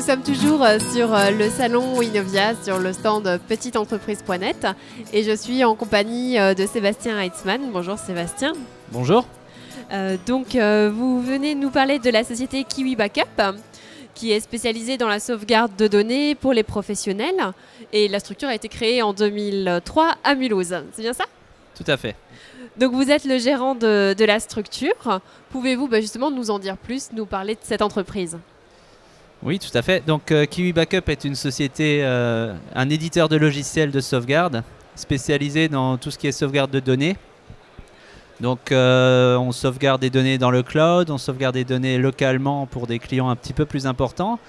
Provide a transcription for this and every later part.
sommes toujours sur le salon Innovia, sur le stand petiteentreprise.net et je suis en compagnie de Sébastien Heitzmann. Bonjour Sébastien. Bonjour. Vous venez nous parler de la société Kiwi Backup qui est spécialisée dans la sauvegarde de données pour les professionnels et la structure a été créée en 2003 à Mulhouse. C'est bien ça ? Tout à fait. Donc vous êtes le gérant de la structure. Pouvez-vous justement nous en dire plus, nous parler de cette entreprise ? Oui, tout à fait. Donc Kiwi Backup est une société, un éditeur de logiciels de sauvegarde spécialisé dans tout ce qui est sauvegarde de données. Donc on sauvegarde des données dans le cloud, on sauvegarde des données localement pour des clients un petit peu plus importants.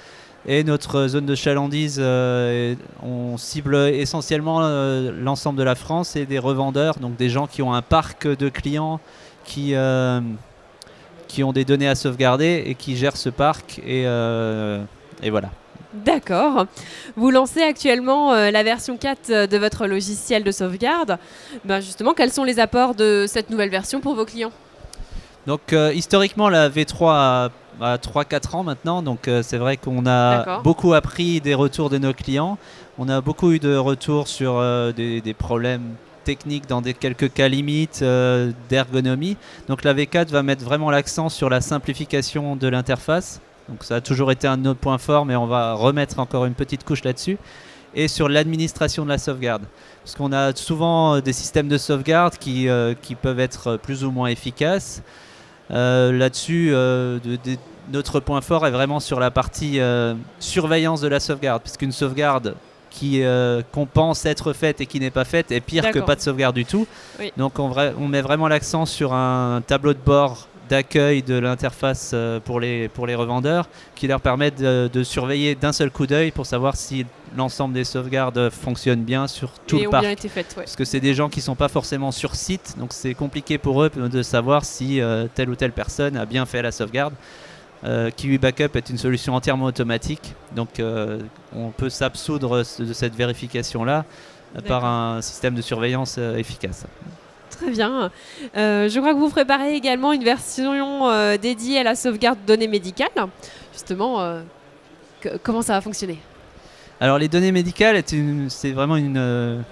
Et notre zone de chalandise, on cible essentiellement l'ensemble de la France et des revendeurs, donc des gens qui ont un parc de clients qui ont des données à sauvegarder et qui gèrent ce parc. Et voilà. D'accord. Vous lancez actuellement la version 4 de votre logiciel de sauvegarde. Justement, quels sont les apports de cette nouvelle version pour vos clients ? Donc historiquement, la V3 a 3-4 ans maintenant, donc c'est vrai qu'on a beaucoup appris des retours de nos clients. On a beaucoup eu de retours sur des problèmes techniques dans quelques cas limites d'ergonomie. Donc la V4 va mettre vraiment l'accent sur la simplification de l'interface. Donc ça a toujours été un de nos points forts, mais on va remettre encore une petite couche là-dessus. Et sur l'administration de la sauvegarde. Parce qu'on a souvent des systèmes de sauvegarde qui peuvent être plus ou moins efficaces. Là-dessus, notre point fort est vraiment sur la partie surveillance de la sauvegarde. Puisqu'une sauvegarde qu'on pense être faite et qui n'est pas faite est pire que pas de sauvegarde du tout. Oui. Donc on met vraiment l'accent sur un tableau de bord d'accueil de l'interface pour les revendeurs qui leur permettent de surveiller d'un seul coup d'œil pour savoir si l'ensemble des sauvegardes fonctionnent bien sur tout le parc. Bien été faites, Parce que c'est des gens qui ne sont pas forcément sur site, donc c'est compliqué pour eux de savoir si telle ou telle personne a bien fait la sauvegarde. Kiwi Backup est une solution entièrement automatique, donc on peut s'absoudre de cette vérification-là par un système de surveillance efficace. Très bien. Je crois que vous préparez également une version dédiée à la sauvegarde de données médicales. Justement, comment ça va fonctionner ? Alors les données médicales, c'est vraiment une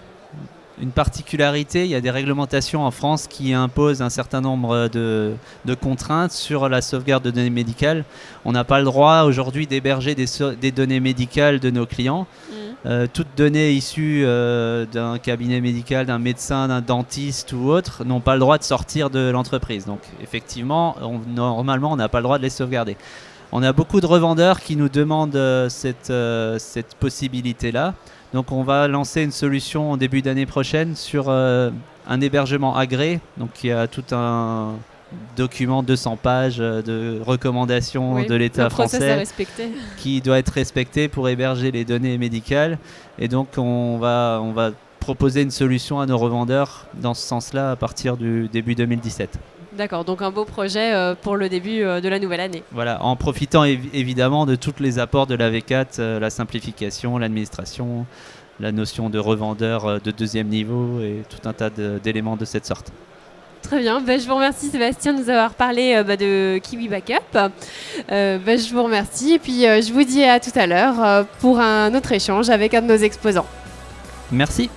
particularité. Il y a des réglementations en France qui imposent un certain nombre de contraintes sur la sauvegarde de données médicales. On n'a pas le droit aujourd'hui d'héberger des données médicales de nos clients. Toutes données issues d'un cabinet médical, d'un médecin, d'un dentiste ou autre n'ont pas le droit de sortir de l'entreprise. Donc effectivement, normalement, on n'a pas le droit de les sauvegarder. On a beaucoup de revendeurs qui nous demandent cette possibilité-là. Donc on va lancer une solution en début d'année prochaine sur un hébergement agréé. Donc il y a tout un document de 200 pages de recommandations de l'État français qui doit être respecté pour héberger les données médicales. Et donc on va proposer une solution à nos revendeurs dans ce sens-là à partir du début 2017. D'accord, donc un beau projet pour le début de la nouvelle année. Voilà, en profitant évidemment de tous les apports de la V4, la simplification, l'administration, la notion de revendeur de deuxième niveau et tout un tas d'éléments de cette sorte. Très bien, je vous remercie Sébastien de nous avoir parlé de Kiwi Backup. Je vous remercie et puis je vous dis à tout à l'heure pour un autre échange avec un de nos exposants. Merci.